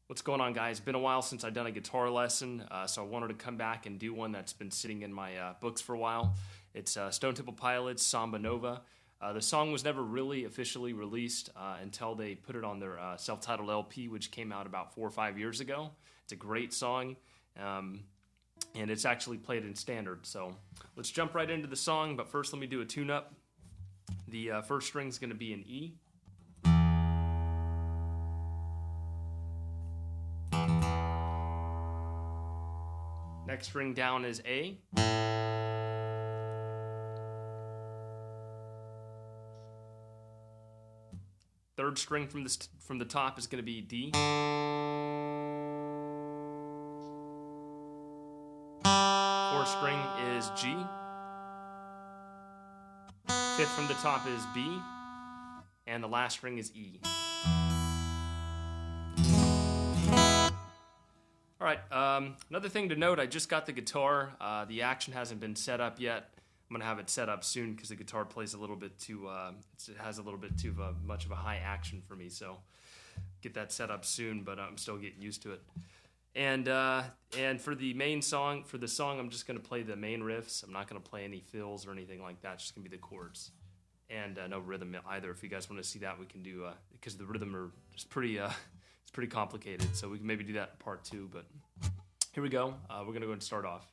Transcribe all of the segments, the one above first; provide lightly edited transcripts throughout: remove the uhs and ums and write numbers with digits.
What's going on, guys? Been a while since I've done a guitar lesson, so I wanted to come back and do one that's been sitting in my books for a while. It's Stone Temple Pilots' Samba Nova. The song was never really officially released until they put it on their self-titled LP, which came out about 4 or 5 years ago. It's a great song, and it's actually played in standard. So let's jump right into the song, but first let me do a tune-up. The first string is going to be an E. Next string down is A. Third string from the top is going to be D. Fourth string is G. Fifth from the top is B. And the last string is E. All right, another thing to note, I just got the guitar. The action hasn't been set up yet. I'm going to have it set up soon because the guitar plays a little bit too, it has a little bit too much of a high action for me, so get that set up soon, but I'm still getting used to it. And for the main song, for the song, I'm just going to play the main riffs. I'm not going to play any fills or anything like that. It's just going to be the chords. And no rhythm either. If you guys want to see that, we can do, because the rhythm are just pretty, it's pretty complicated, so we can maybe do that in part 2, but here we go. We're going to go and start off.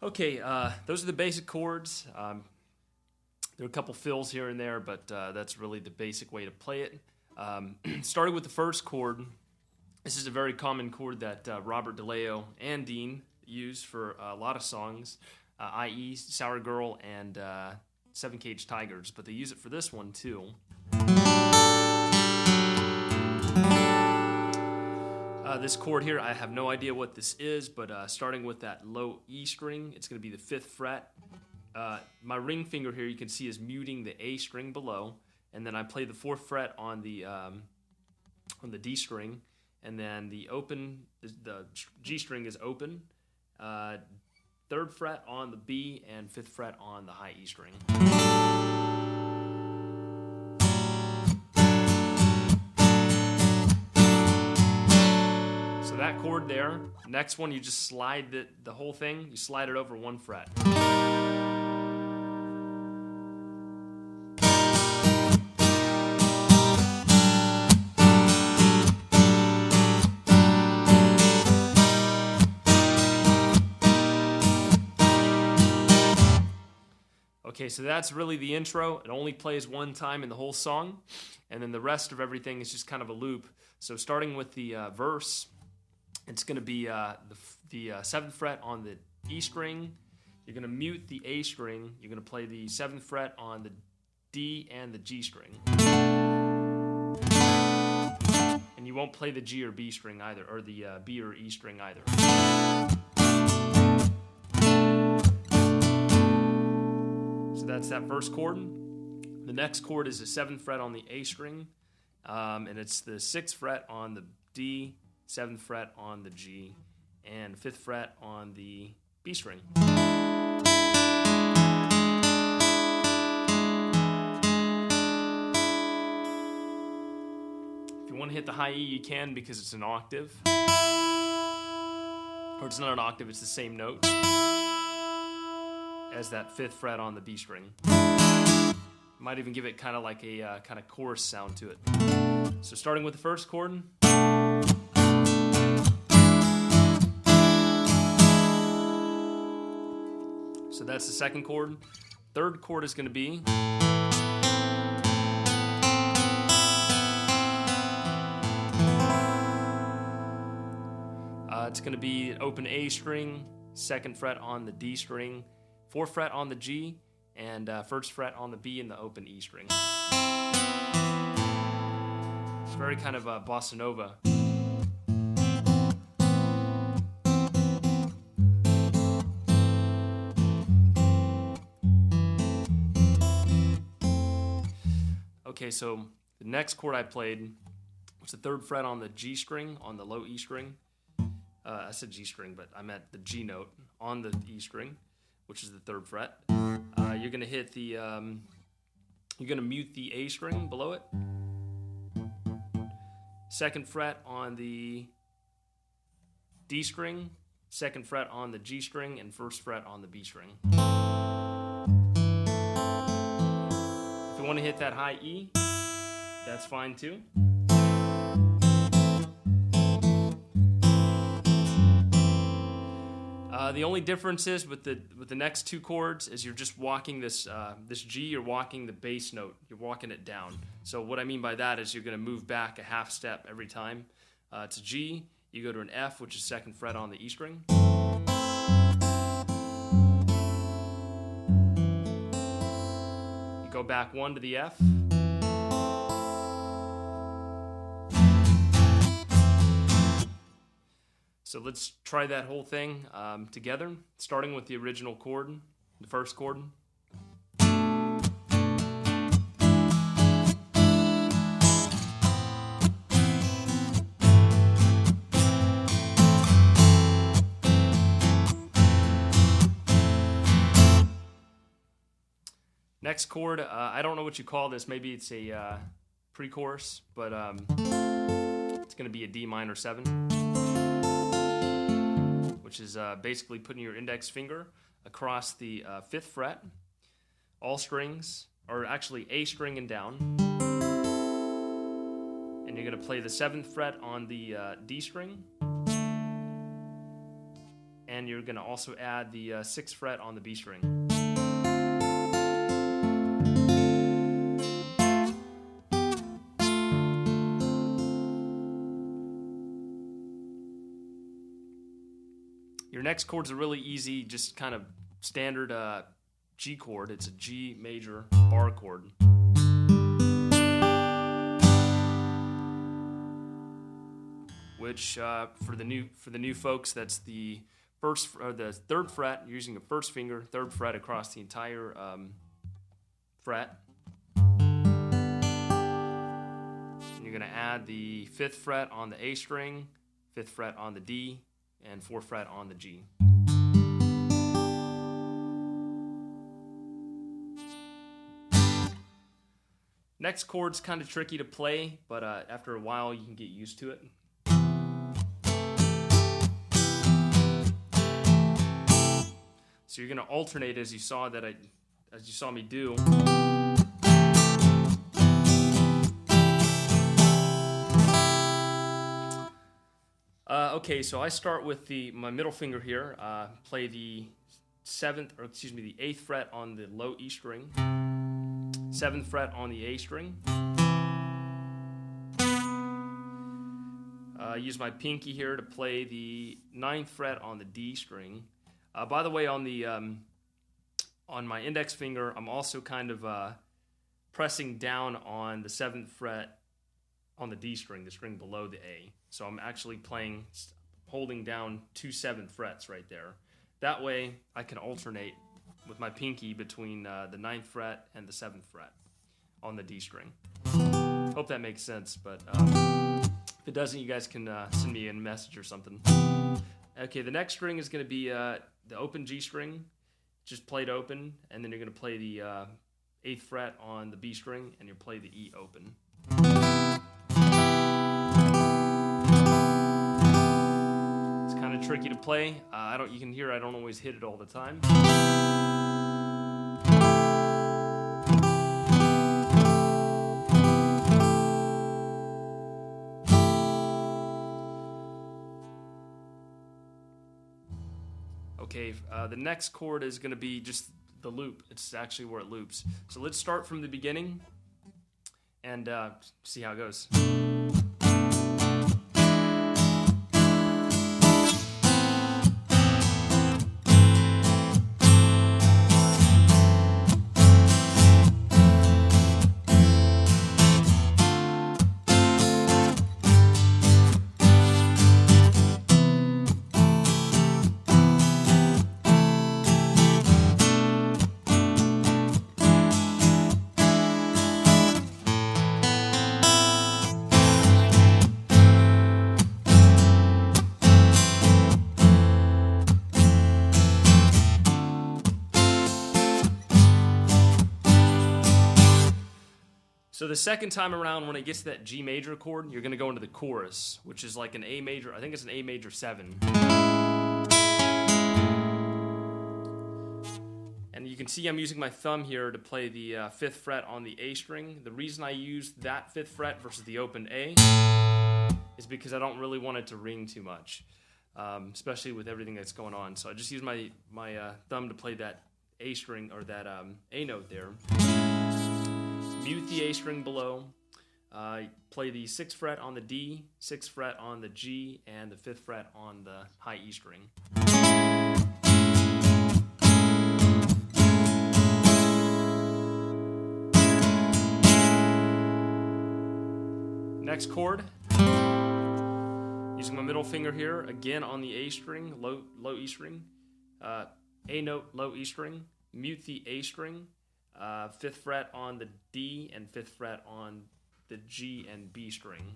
Okay, those are the basic chords. There are a couple fills here and there, but that's really the basic way to play it. Starting with the first chord, this is a very common chord that Robert DeLeo and Dean use for a lot of songs, i.e. Sour Girl and Seven Cage Tigers, but they use it for this one too. This chord here, I have no idea what this is, but starting with that low E string, it's going to be the 5th fret. My ring finger here, you can see, is muting the A string below, and then I play the 4th fret on the D string, and then the G string is open, 3rd fret on the B, and 5th fret on the high E string. So that chord there. Next one, you just slide the whole thing. You slide it over 1 fret. Okay, so that's really the intro. It only plays one time in the whole song, and then the rest of everything is just kind of a loop. So starting with the verse, it's going to be the 7th fret on the E string. You're going to mute the A string. You're going to play the 7th fret on the D and the G string. And you won't play the G or B string either, or the B or E string either. So that's that first chord. The next chord is the 7th fret on the A string, and it's the 6th fret on the D, 7th fret on the G, and 5th fret on the B string. If you want to hit the high E, you can, because it's an octave. Or it's not an octave, it's the same note as that 5th fret on the B string. Might even give it kind of like a kind of chorus sound to it. So starting with the first chord. So that's the second chord. Third chord is going to be it's going to be an open A string, 2nd fret on the D string, 4th fret on the G, and 1st fret on the B and the open E string. It's very kind of bossa nova. Okay, so the next chord I played was the 3rd fret on the G string, on the low E string. I said G string, but I meant the G note on the E string, which is the 3rd fret. You're gonna hit the, you're gonna mute the A string below it. 2nd fret on the D string, 2nd fret on the G string, and 1st fret on the B string. If you want to hit that high E, that's fine too. The only difference is with the next 2 chords is you're just walking this G, you're walking the bass note, you're walking it down. So what I mean by that is you're going to move back a half step every time. It's a G, you go to an F, which is 2nd fret on the E string. You go back 1 to the F. So let's try that whole thing together, starting with the original chord, the first chord. Next chord, I don't know what you call this. Maybe it's a pre-chorus, but it's going to be a D minor 7. Which is basically putting your index finger across the 5th fret, all strings, or actually A string and down. And you're going to play the 7th fret on the D string, and you're going to also add the 6th fret on the B string. Your next chord's a really easy, just kind of standard G chord. It's a G major bar chord. Which for the new folks, that's the first or the 3rd fret. You're using a 1st finger, 3rd fret across the entire fret. And you're going to add the 5th fret on the A string, 5th fret on the D, and 4th fret on the G. Next chord's kind of tricky to play, but after a while you can get used to it. So you're going to alternate as you saw me do. Okay, so I start with my middle finger here. Play the 8th fret on the low E string, 7th fret on the A string. Use my pinky here to play the 9th fret on the D string. By the way, on my index finger, I'm also kind of pressing down on the 7th fret on the D string, the string below the A. So I'm actually holding down 2 7th frets right there. That way, I can alternate with my pinky between the 9th fret and the 7th fret on the D string. Hope that makes sense, but if it doesn't, you guys can send me a message or something. Okay, the next string is going to be the open G string, just played open, and then you're going to play the 8th fret on the B string, and you'll play the E open. It's kind of tricky to play. You can hear I don't always hit it all the time. Okay, the next chord is going to be just the loop. It's actually where it loops. So let's start from the beginning and see how it goes. So the second time around, when it gets to that G major chord, you're going to go into the chorus, which is like an A major. I think it's an A major 7. And you can see I'm using my thumb here to play the 5th fret on the A string. The reason I use that 5th fret versus the open A is because I don't really want it to ring too much, especially with everything that's going on. So I just use my thumb to play that A string, or that A note there. Mute the A string below, play the 6th fret on the D, 6th fret on the G, and the 5th fret on the high E string. Next chord, using my middle finger here, again on the A string, low E string, A note, low E string, mute the A string, 5th fret on the D, and 5th fret on the G and B string.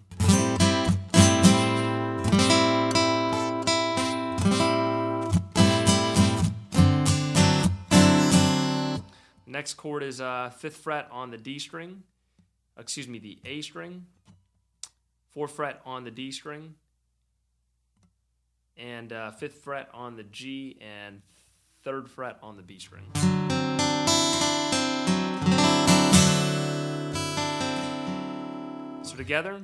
Next chord is 5th fret on the D string, the A string, 4th fret on the D string, and 5th fret on the G, and 3rd fret on the B string. So together.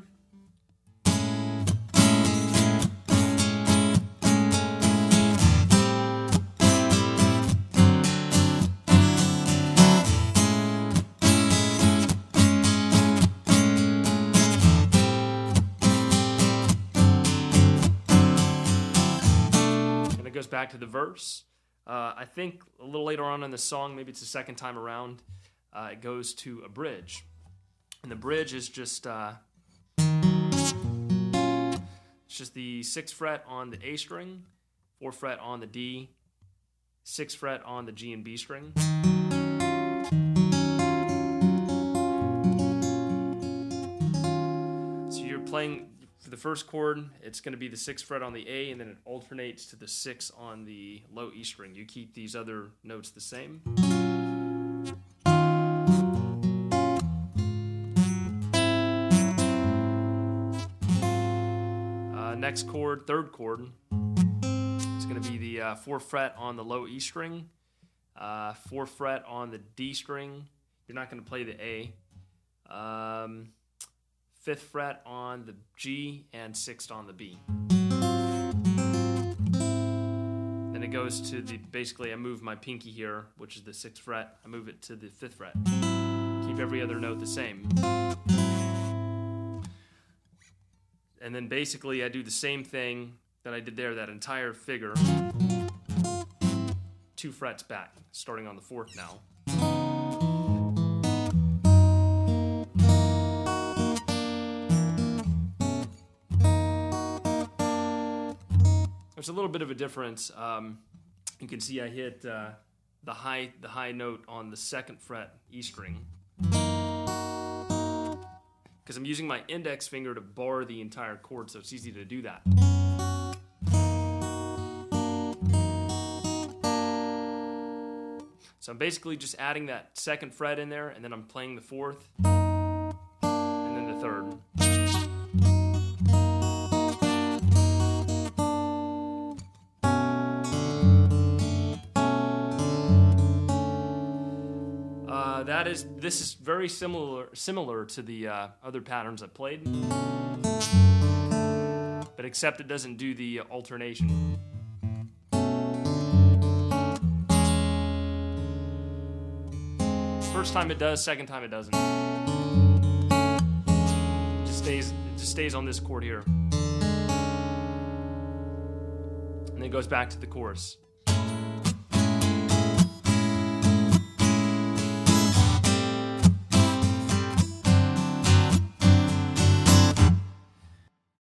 back to the verse. I think a little later on in the song, maybe it's the second time around, it goes to a bridge. And the bridge is just it's just the 6th fret on the A string, 4th fret on the D, 6th fret on the G and B string. So you're playing for the first chord, it's going to be the 6th fret on the A, and then it alternates to the 6 on the low E string. You keep these other notes the same. Next chord, third chord, it's going to be the 4th fret on the low E string, 4th fret on the D string. You're not going to play the A. 5th fret on the G and 6th on the B. Then it goes to the, basically I move my pinky here, which is the 6th fret. I move it to the 5th fret. Keep every other note the same. And then basically I do the same thing that I did there, that entire figure, 2 frets back, starting on the 4th now. There's a little bit of a difference. You can see I hit the high note on the 2nd fret E string, because I'm using my index finger to bar the entire chord, so it's easy to do that. So I'm basically just adding that 2nd fret in there, and then I'm playing the 4th, and then the 3rd. This is very similar to the other patterns I played, but except it doesn't do the alternation. First time it does, second time it doesn't. It just stays on this chord here, and then it goes back to the chorus.